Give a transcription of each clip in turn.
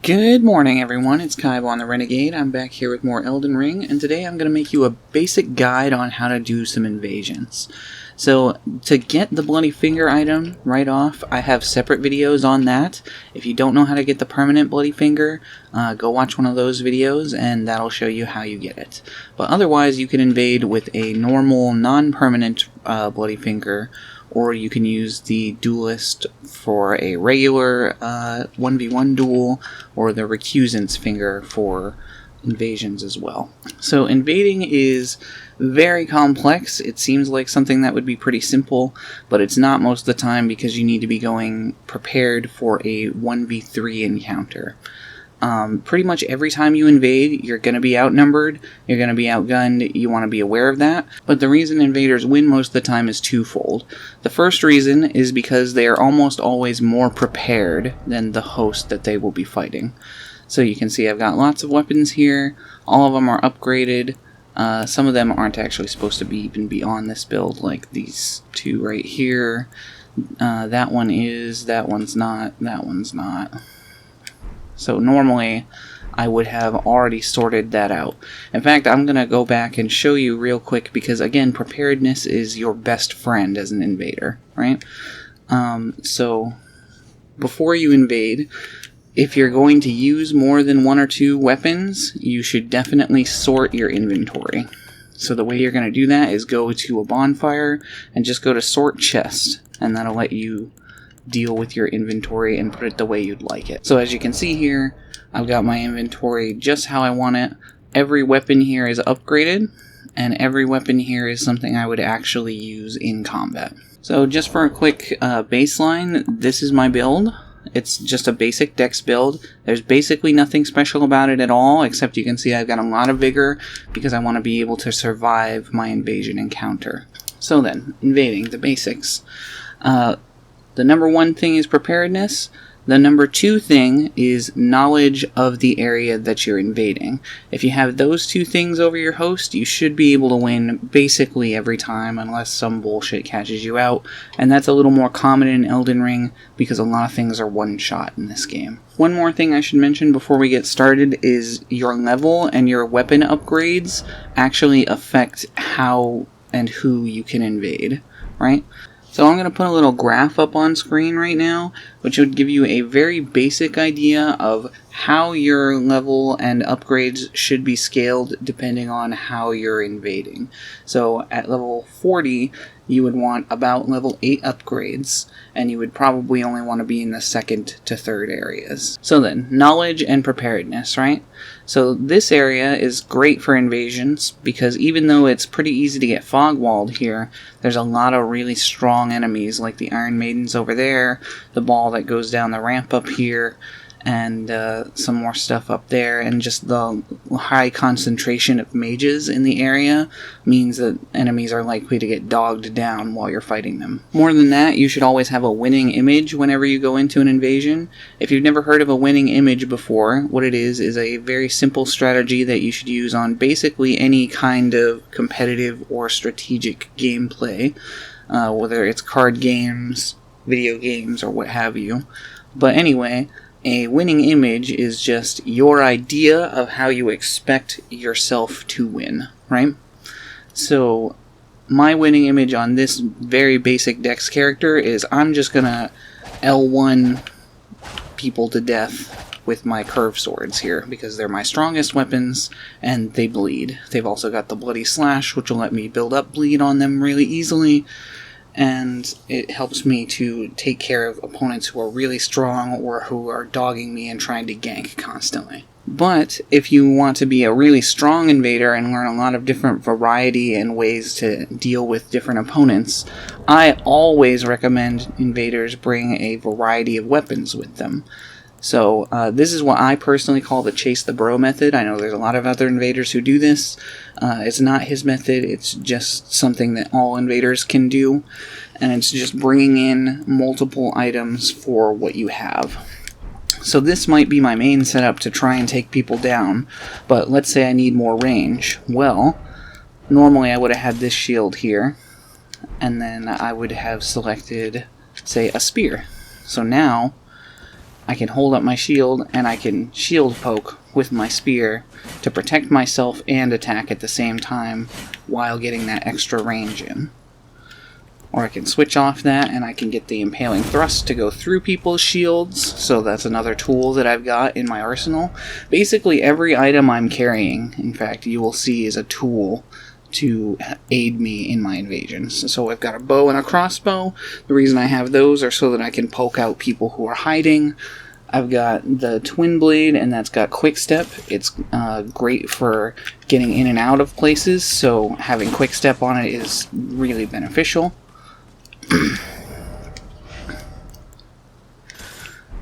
Good morning, everyone. It's Kaiba the Renegade. I'm back here with more Elden Ring, and today I'm going to make you a basic guide on how to do some invasions. So, to get the Bloody Finger item right off, I have separate videos on that. If you don't know how to get the permanent Bloody Finger, go watch one of those videos, and that'll show you how you get it. But otherwise, you can invade with a normal, non-permanent Bloody Finger, or you can use the Duelist for a regular 1v1 duel, or the Recusant's Finger for invasions as well. So invading is very complex. It seems like something that would be pretty simple, but it's not most of the time because you need to be going prepared for a 1v3 encounter. Pretty much every time you invade, you're going to be outnumbered, you're going to be outgunned, you want to be aware of that, but the reason invaders win most of the time is twofold. The first reason is because they are almost always more prepared than the host that they will be fighting. So you can see I've got lots of weapons here, all of them are upgraded, some of them aren't actually supposed to even be on this build, like these two right here. That one is, that one's not, that one's not. So normally, I would have already sorted that out. In fact, I'm going to go back and show you real quick because, again, preparedness is your best friend as an invader, right? So, before you invade, if you're going to use more than one or two weapons, you should definitely sort your inventory. So the way you're going to do that is go to a bonfire and just go to sort chest, and that'll let you deal with your inventory and put it the way you'd like it. So as you can see here, I've got my inventory just how I want it. Every weapon here is upgraded, and every weapon here is something I would actually use in combat. So just for a quick baseline, this is my build. It's just a basic dex build. There's basically nothing special about it at all, except you can see I've got a lot of vigor because I want to be able to survive my invasion encounter. So then, invading the basics. The number one thing is preparedness. The number two thing is knowledge of the area that you're invading. If you have those two things over your host, you should be able to win basically every time unless some bullshit catches you out. And that's a little more common in Elden Ring because a lot of things are one shot in this game. One more thing I should mention before we get started is your level and your weapon upgrades actually affect how and who you can invade, right? So I'm going to put a little graph up on screen right now, which would give you a very basic idea of how your level and upgrades should be scaled depending on how you're invading. So at level 40, you would want about level 8 upgrades, and you would probably only want to be in the second to third areas. So then, knowledge and preparedness, right? So this area is great for invasions, because even though it's pretty easy to get fog-walled here, there's a lot of really strong enemies, like the Iron Maidens over there, the ball that goes down the ramp up here, and some more stuff up there, and just the high concentration of mages in the area means that enemies are likely to get dogged down while you're fighting them. More than that, you should always have a winning image whenever you go into an invasion. If you've never heard of a winning image before, what it is a very simple strategy that you should use on basically any kind of competitive or strategic gameplay, whether it's card games, video games, or what have you. But anyway, a winning image is just your idea of how you expect yourself to win, right? So, my winning image on this very basic dex character is I'm just gonna L1 people to death with my curved swords here, because they're my strongest weapons, and they bleed. They've also got the Bloody Slash, which will let me build up bleed on them really easily, and it helps me to take care of opponents who are really strong or who are dogging me and trying to gank constantly. But if you want to be a really strong invader and learn a lot of different variety and ways to deal with different opponents, I always recommend invaders bring a variety of weapons with them. So this is what I personally call the chase the bro method. I know there's a lot of other invaders who do this. It's not his method, it's just something that all invaders can do. And it's just bringing in multiple items for what you have. So this might be my main setup to try and take people down, but let's say I need more range. Well, normally I would have had this shield here, and then I would have selected, say, a spear. So now I can hold up my shield and I can shield poke with my spear to protect myself and attack at the same time while getting that extra range in. Or I can switch off that and I can get the impaling thrust to go through people's shields, so that's another tool that I've got in my arsenal. Basically every item I'm carrying, in fact, you will see is a tool to aid me in my invasions. So I've got a bow and a crossbow. The reason I have those are so that I can poke out people who are hiding. I've got the twin blade, and that's got quick step. It's great for getting in and out of places, so having quick step on it is really beneficial.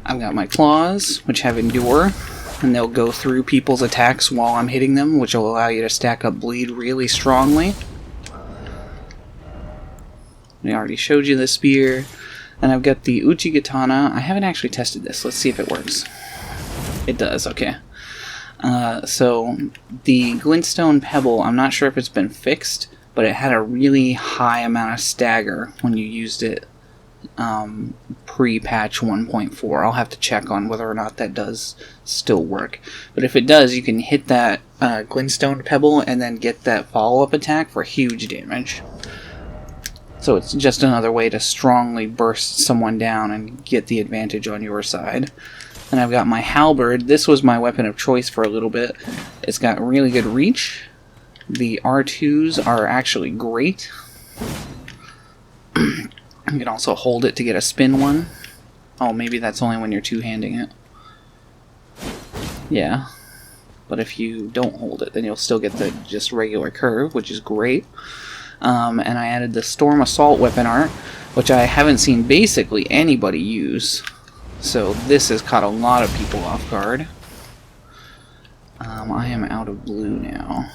I've got my claws, which have endure, and they'll go through people's attacks while I'm hitting them, which will allow you to stack up bleed really strongly. I already showed you the spear. And I've got the Uchi Katana. I haven't actually tested this. Let's see if it works. It does, okay. So the Glintstone Pebble, I'm not sure if it's been fixed, but it had a really high amount of stagger when you used it pre-patch 1.4. I'll have to check on whether or not that does still work. But if it does, you can hit that Glintstone Pebble and then get that follow-up attack for huge damage. So it's just another way to strongly burst someone down and get the advantage on your side. And I've got my Halberd. This was my weapon of choice for a little bit. It's got really good reach. The R2s are actually great. You can also hold it to get a spin one. Oh, maybe that's only when you're two-handing it. Yeah. But if you don't hold it, then you'll still get the just regular curve, which is great. And I added the Storm Assault weapon art, which I haven't seen basically anybody use. So this has caught a lot of people off guard. I am out of blue now,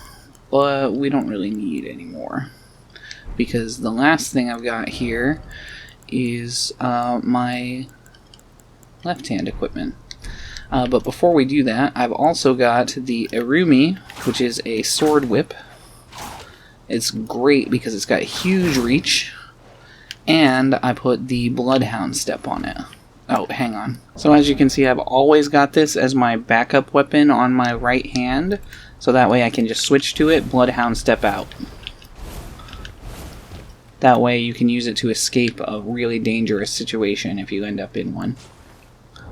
but we don't really need any more, because the last thing I've got here is my left-hand equipment. But before we do that, I've also got the Irumi, which is a sword whip. It's great because it's got huge reach, and I put the Bloodhound step on it. Oh, hang on. So as you can see, I've always got this as my backup weapon on my right hand, so that way I can just switch to it, Bloodhound step out. That way you can use it to escape a really dangerous situation if you end up in one.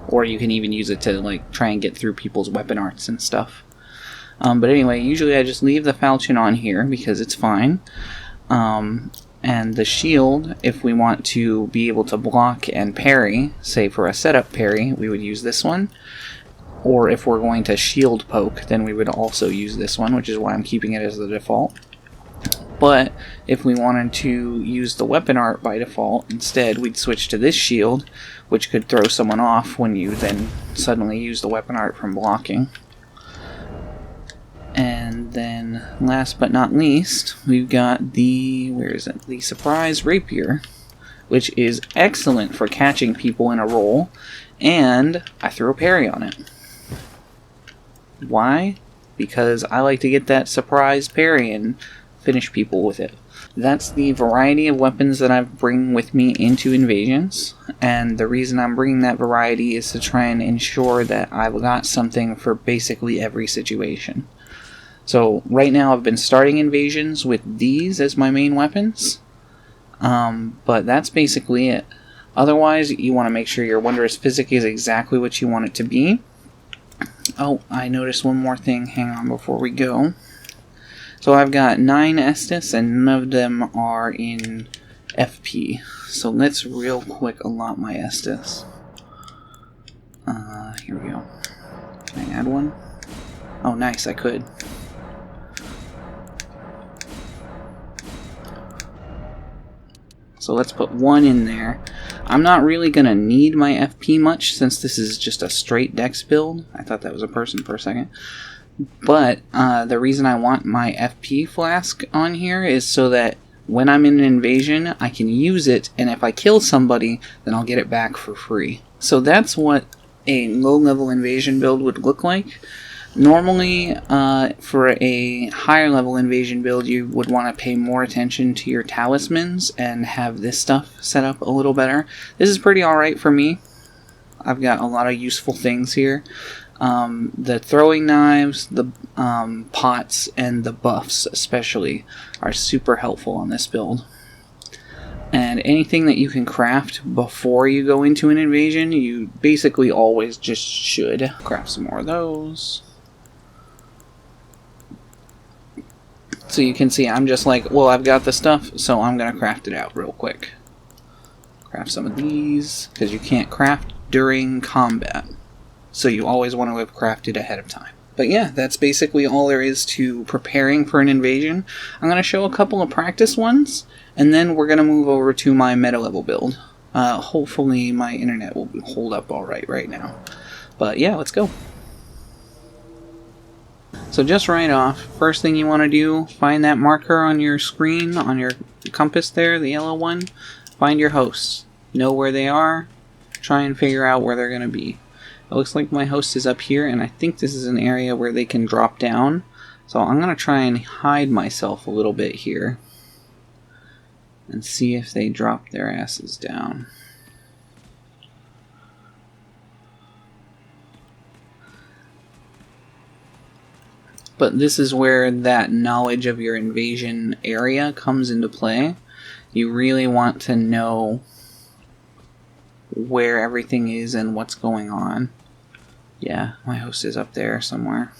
Or you can even use it to like try and get through people's weapon arts and stuff. But anyway, usually I just leave the falchion on here because it's fine. And the shield, if we want to be able to block and parry, say for a setup parry, we would use this one. Or if we're going to shield poke, then we would also use this one, which is why I'm keeping it as the default. But if we wanted to use the weapon art by default, instead we'd switch to this shield, which could throw someone off when you then suddenly use the weapon art from blocking. And then, last but not least, we've got the, where is it? The Surprise Rapier, which is excellent for catching people in a roll, and I threw a parry on it. Why? Because I like to get that surprise parry and finish people with it. That's the variety of weapons that I bring with me into invasions, and the reason I'm bringing that variety is to try and ensure that I've got something for basically every situation. So right now I've been starting invasions with these as my main weapons, but that's basically it. Otherwise, you want to make sure your Wondrous Physic is exactly what you want it to be. Oh, I noticed one more thing. Hang on before we go. So I've got 9 Estus, and none of them are in FP. So let's real quick allot my Estus. Here we go. Can I add one? Oh, nice, I could. So let's put 1 in there. I'm not really going to need my FP much since this is just a straight dex build. I thought that was a person for a second. But the reason I want my FP flask on here is so that when I'm in an invasion, I can use it, and if I kill somebody, then I'll get it back for free. So that's what a low-level invasion build would look like. Normally, for a higher-level invasion build, you would want to pay more attention to your talismans and have this stuff set up a little better. This is pretty alright for me. I've got a lot of useful things here. The throwing knives, the pots, and the buffs especially are super helpful on this build. And anything that you can craft before you go into an invasion, you basically always just should. Craft some more of those. So you can see I'm just like, well, I've got the stuff, so I'm going to craft it out real quick. Craft some of these, because you can't craft during combat. So you always want to have crafted ahead of time. But yeah, that's basically all there is to preparing for an invasion. I'm going to show a couple of practice ones, and then we're going to move over to my meta level build. Hopefully my internet will hold up alright right now. But yeah, let's go. So just right off, first thing you want to do, find that marker on your screen, on your compass there, the yellow one. Find your hosts. Know where they are. Try and figure out where they're going to be. It looks like my host is up here, and I think this is an area where they can drop down. So I'm going to try and hide myself a little bit here. And see if they drop their asses down. But this is where that knowledge of your invasion area comes into play. You really want to know where everything is and what's going on. Yeah, my host is up there somewhere.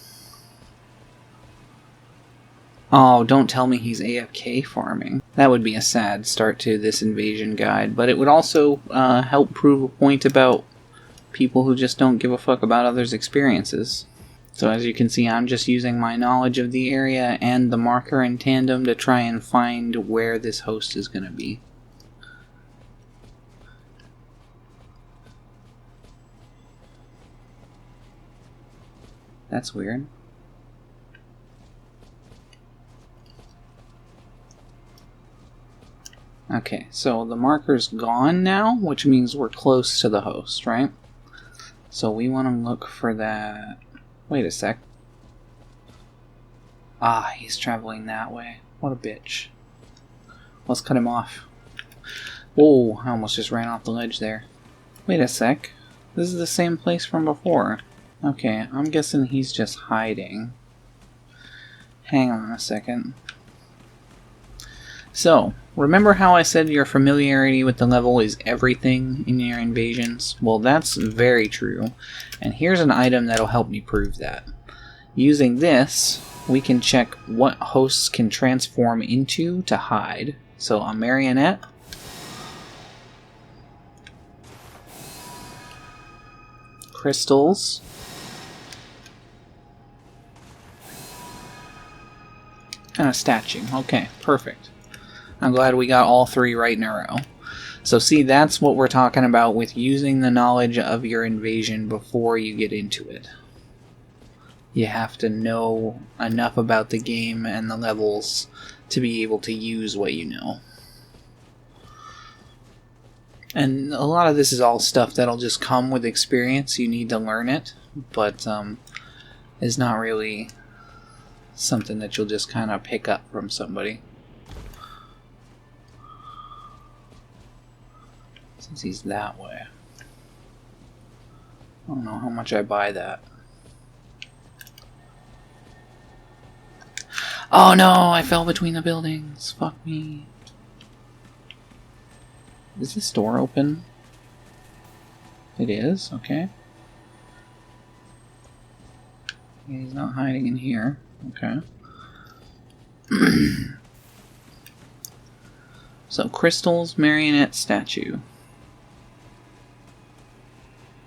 Oh, don't tell me he's AFK farming. That would be a sad start to this invasion guide, but it would also help prove a point about people who just don't give a fuck about others' experiences. So as you can see, I'm just using my knowledge of the area and the marker in tandem to try and find where this host is going to be. That's weird. Okay, so the marker's gone now, which means we're close to the host, right? So we want to look for that... Wait a sec. Ah, he's traveling that way. What a bitch. Let's cut him off. Whoa, I almost just ran off the ledge there. Wait a sec. This is the same place from before. Okay, I'm guessing he's just hiding. Hang on a second. So, remember how I said your familiarity with the level is everything in your invasions? Well, that's very true. And here's an item that'll help me prove that. Using this, we can check what hosts can transform into to hide. So, a marionette. Crystals. And a statue. Okay, perfect. I'm glad we got all three right in a row. So see, that's what we're talking about with using the knowledge of your invasion before you get into it. You have to know enough about the game and the levels to be able to use what you know. And a lot of this is all stuff that'll just come with experience. You need to learn it, but it's not really something that you'll just kind of pick up from somebody. Since he's that way. I don't know how much I buy that. Oh no, I fell between the buildings. Fuck me. Is this door open? It is, okay. Yeah, he's not hiding in here. Okay. So, crystals, marionette, statue.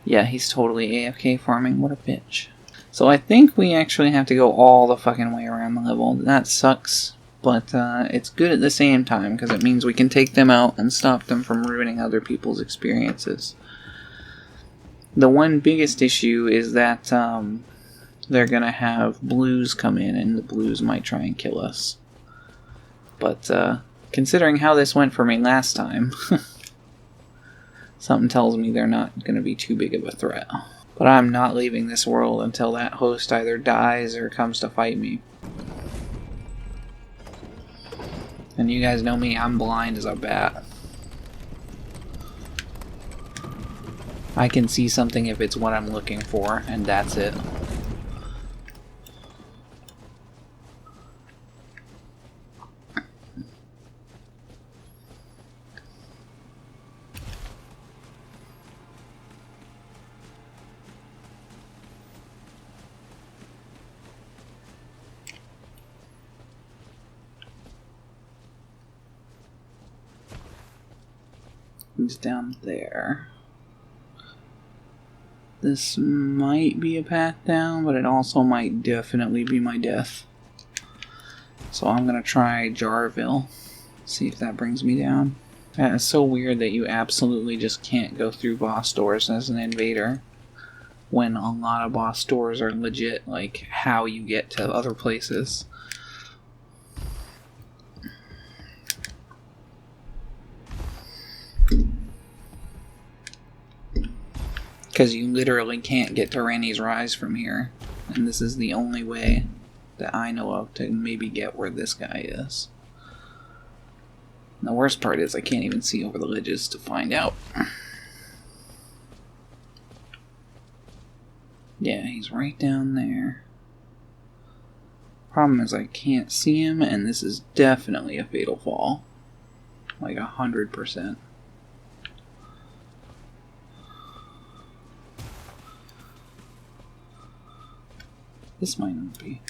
Yeah, he's totally AFK farming. What a bitch. So I think we actually have to go all the fucking way around the level. That sucks, but it's good at the same time, because it means we can take them out and stop them from ruining other people's experiences. The one biggest issue is that they're going to have blues come in, and the blues might try and kill us. But considering how this went for me last time, something tells me they're not going to be too big of a threat. But I'm not leaving this world until that host either dies or comes to fight me. And you guys know me, I'm blind as a bat. I can see something if it's what I'm looking for, and that's it. It's down there. This might be a path down, but it also might definitely be my death. So I'm gonna try Jarville. See if that brings me down. Yeah, it's so weird that you absolutely just can't go through boss doors as an invader, when a lot of boss doors are legit, like how you get to other places. Because you literally can't get to Ranni's Rise from here. And this is the only way that I know of to maybe get where this guy is. And the worst part is I can't even see over the ledges to find out. Yeah, he's right down there. Problem is I can't see him, and this is definitely a fatal fall. Like 100%. This might not be.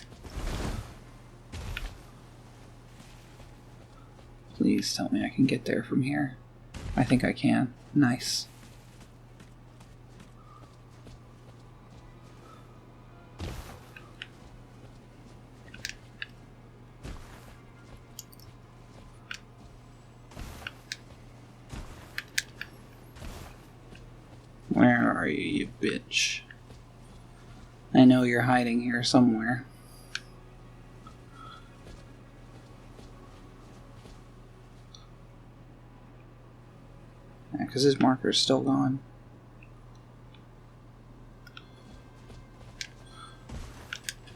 Please tell me I can get there from here. I think I can. Nice. Where are you, you bitch? I know you're hiding here somewhere. Yeah, because his marker's still gone.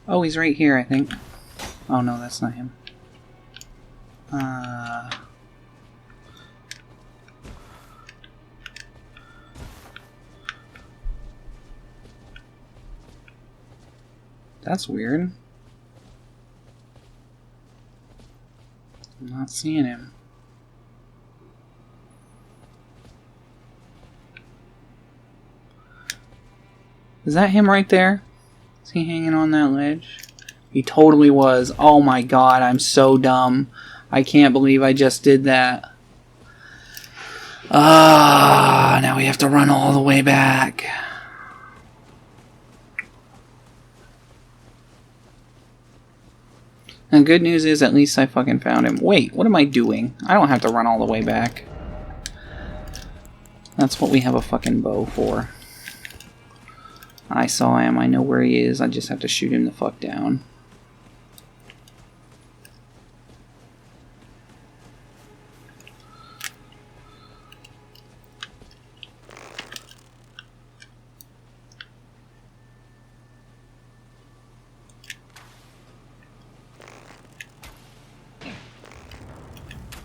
Oh, he's right here, I think. Oh no, that's not him. That's weird. I'm not seeing him. Is that him right there? Is he hanging on that ledge? He totally was. Oh my god, I'm so dumb. I can't believe I just did that. Now we have to run all the way back. And good news is at least I fucking found him. Wait, what am I doing? I don't have to run all the way back. That's what we have a fucking bow for. I saw him, I know where he is, I just have to shoot him the fuck down.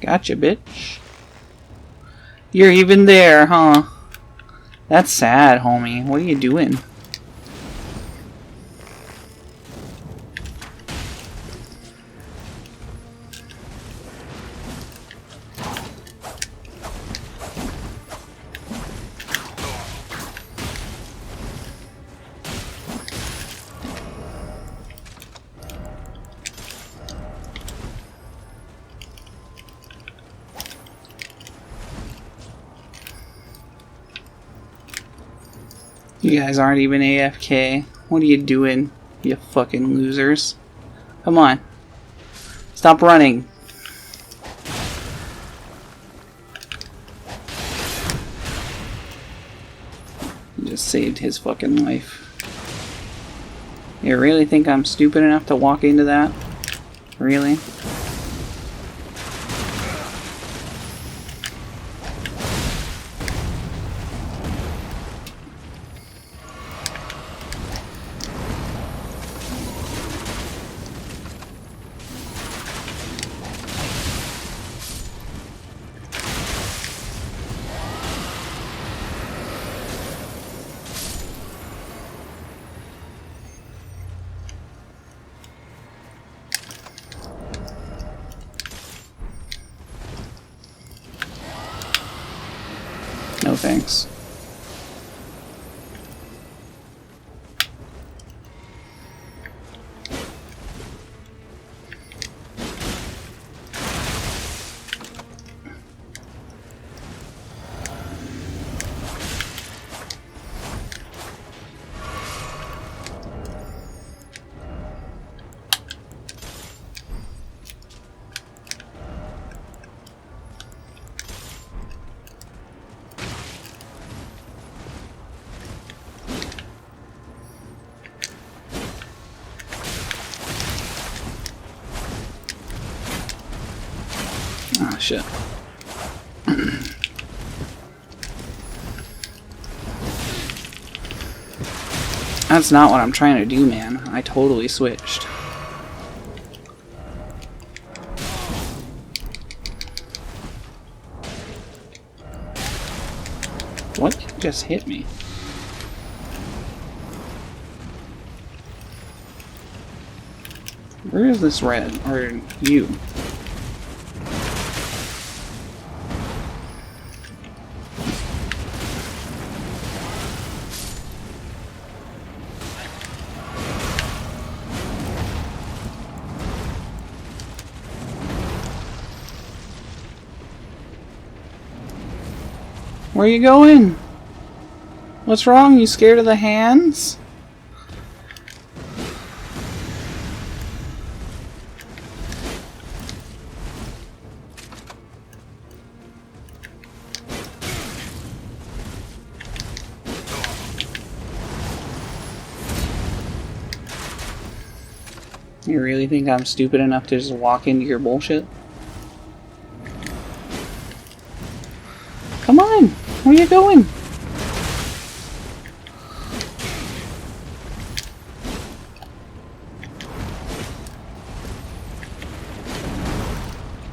Gotcha, bitch. You're even there, huh? That's sad, homie. What are you doing? You guys aren't even AFK. What are you doing, you fucking losers? Come on. Stop running. You just saved his fucking life. You really think I'm stupid enough to walk into that? Really? thanks. Ah, shit. That's not what I'm trying to do, man. I totally switched. What just hit me? Where is this red? Or you? Where are you going? What's wrong? You scared of the hands? You really think I'm stupid enough to just walk into your bullshit? Come on! Where are you going?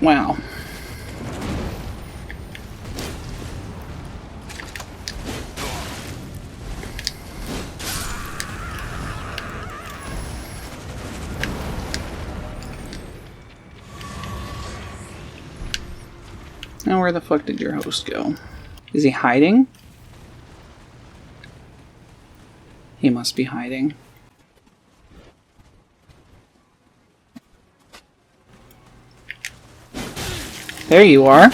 Wow. Now where the fuck did your host go? Is he hiding? He must be hiding. There you are.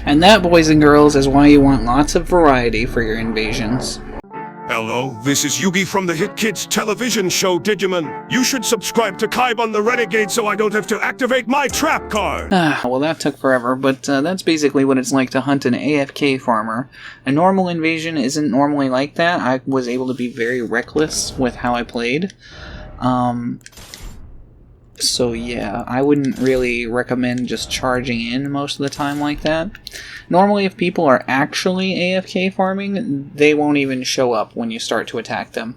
And that, boys and girls, is why you want lots of variety for your invasions. Hello, this is Yugi from the hit kids television show Digimon. You should subscribe to Kaibon the Renegade so I don't have to activate my trap card. Well, that took forever, but that's basically what it's like to hunt an AFK farmer. A normal invasion isn't normally like that. I was able to be very reckless with how I played. So yeah, I wouldn't really recommend just charging in most of the time like that. Normally, if people are actually AFK farming, they won't even show up when you start to attack them.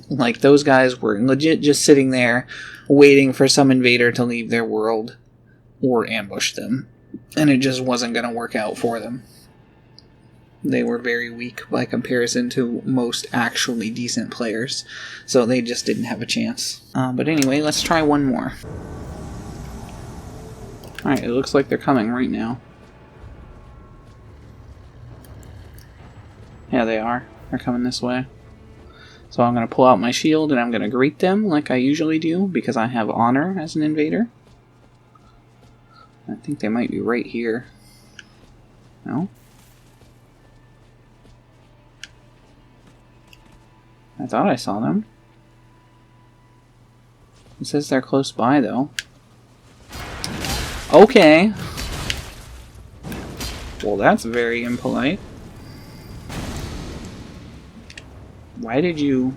Like, those guys were legit just sitting there waiting for some invader to leave their world or ambush them. And it just wasn't going to work out for them. They were very weak by comparison to most actually decent players, so they just didn't have a chance. But anyway, let's try one more. Alright, it looks like they're coming right now. Yeah, they are. They're coming this way. So I'm going to pull out my shield and I'm going to greet them like I usually do, because I have honor as an invader. I think they might be right here. No? I thought I saw them. It says they're close by, though. Okay. Well, that's very impolite. Why did you...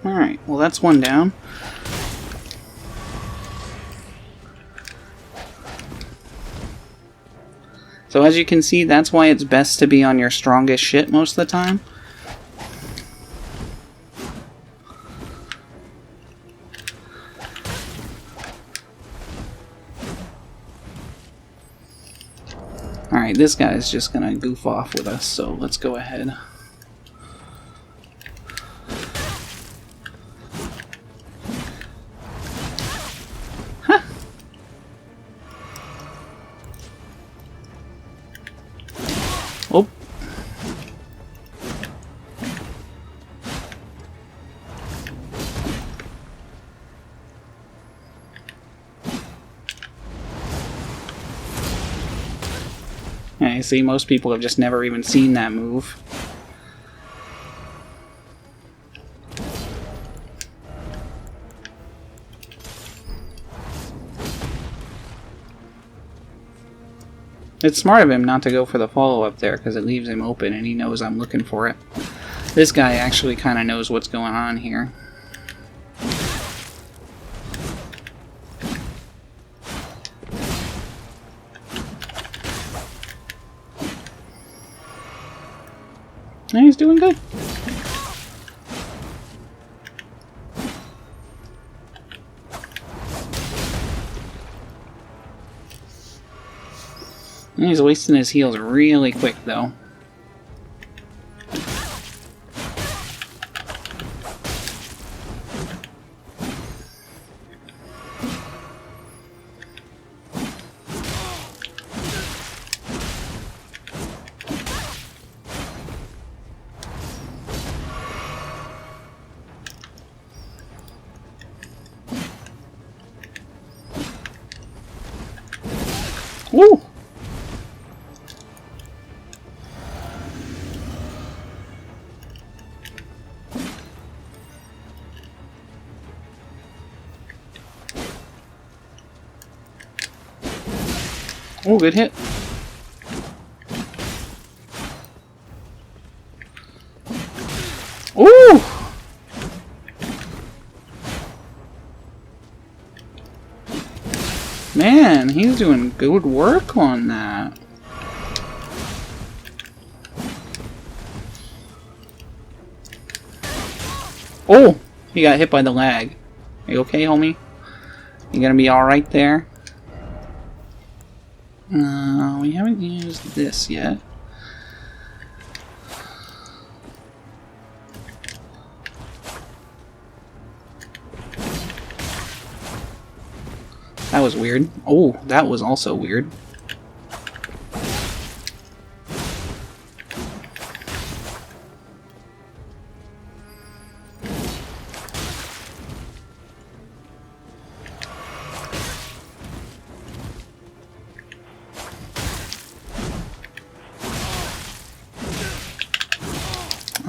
Alright, well that's one down. So as you can see, that's why it's best to be on your strongest shit most of the time. Alright, this guy's just gonna goof off with us, so let's go ahead. Huh! Oh! Yeah, you see, most people have just never even seen that move. It's smart of him not to go for the follow-up there, because it leaves him open and he knows I'm looking for it. This guy actually kind of knows what's going on here. And he's doing good. And he's wasting his heals really quick, though. Woo! Oh, good hit. Ooh! Man, he's doing good work on that. Oh! He got hit by the lag. Are you okay, homie? You gonna be alright there? We haven't used this yet. That was weird. Oh, that was also weird.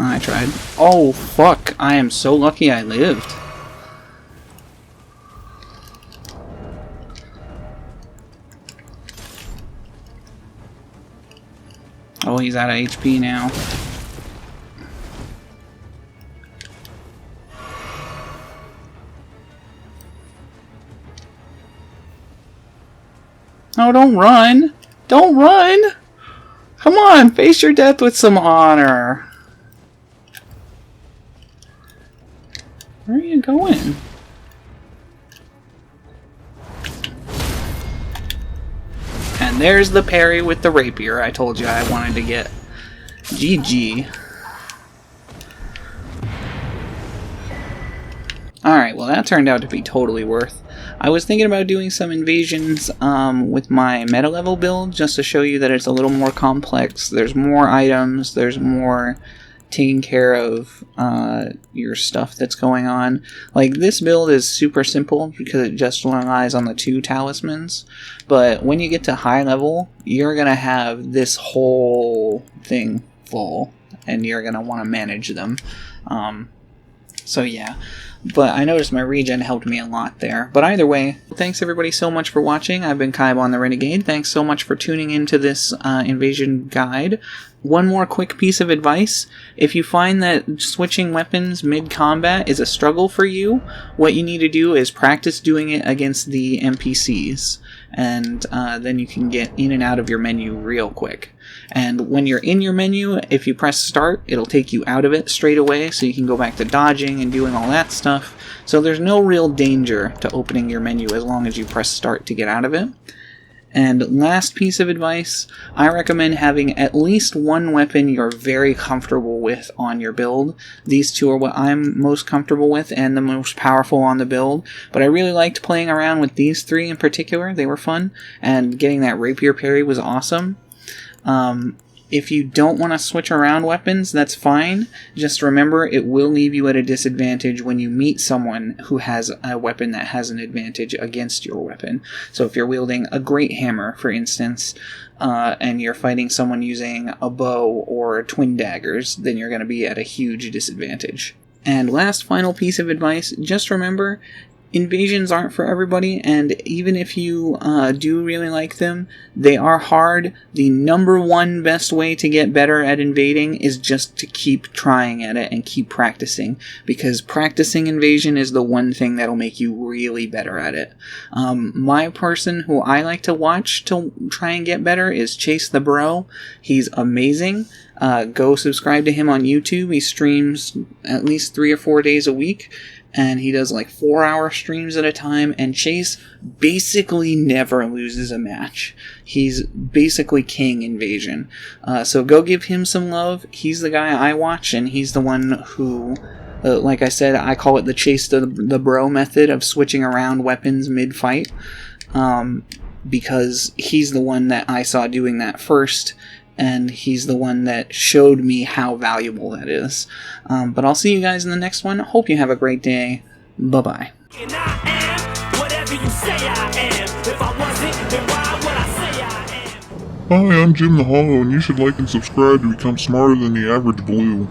I tried. Oh, fuck. I am so lucky I lived. Oh, he's out of HP now. No, don't run! Don't run! Come on, face your death with some honor. Where are you going? And there's the parry with the rapier I told you I wanted to get. GG. Alright, well that turned out to be totally worth. I was thinking about doing some invasions with my meta level build, just to show you that it's a little more complex. There's more items, there's more taking care of your stuff that's going on. Like, this build is super simple because it just relies on the 2 talismans, but when you get to high level, you're gonna have this whole thing full, and you're gonna want to manage them. So yeah, but I noticed my regen helped me a lot there. But either way, thanks everybody so much for watching. I've been Kaibon the Renegade. Thanks so much for tuning into this invasion guide. One more quick piece of advice. If you find that switching weapons mid-combat is a struggle for you, what you need to do is practice doing it against the NPCs. And then you can get in and out of your menu real quick. And when you're in your menu, if you press start, it'll take you out of it straight away, so you can go back to dodging and doing all that stuff. So there's no real danger to opening your menu as long as you press start to get out of it. And last piece of advice, I recommend having at least one weapon you're very comfortable with on your build. These two are what I'm most comfortable with and the most powerful on the build, but I really liked playing around with these three in particular. They were fun, and getting that rapier parry was awesome. If you don't want to switch around weapons, that's fine. Just remember, it will leave you at a disadvantage when you meet someone who has a weapon that has an advantage against your weapon. So if you're wielding a great hammer, for instance, and you're fighting someone using a bow or twin daggers, then you're going to be at a huge disadvantage. And last final piece of advice, just remember, invasions aren't for everybody, and even if you do really like them, they are hard. The number one best way to get better at invading is just to keep trying at it and keep practicing, because practicing invasion is the one thing that'll make you really better at it. My person who I like to watch to try and get better is Chase the Bro. He's amazing. Go subscribe to him on YouTube. He streams at least 3 or 4 days a week, and he does like 4-hour streams at a time, and Chase basically never loses a match. He's basically king invasion. So go give him some love. He's the guy I watch, and he's the one who, like I said, I call it the Chase the Bro method of switching around weapons mid-fight, because he's the one that I saw doing that first, and he's the one that showed me how valuable that is. But I'll see you guys in the next one. Hope you have a great day. Bye-bye. And I am whatever you say I am. If I wasn't, then why would I say I am? Hi, I'm Jim the Hollow, and you should like and subscribe to become smarter than the average blue.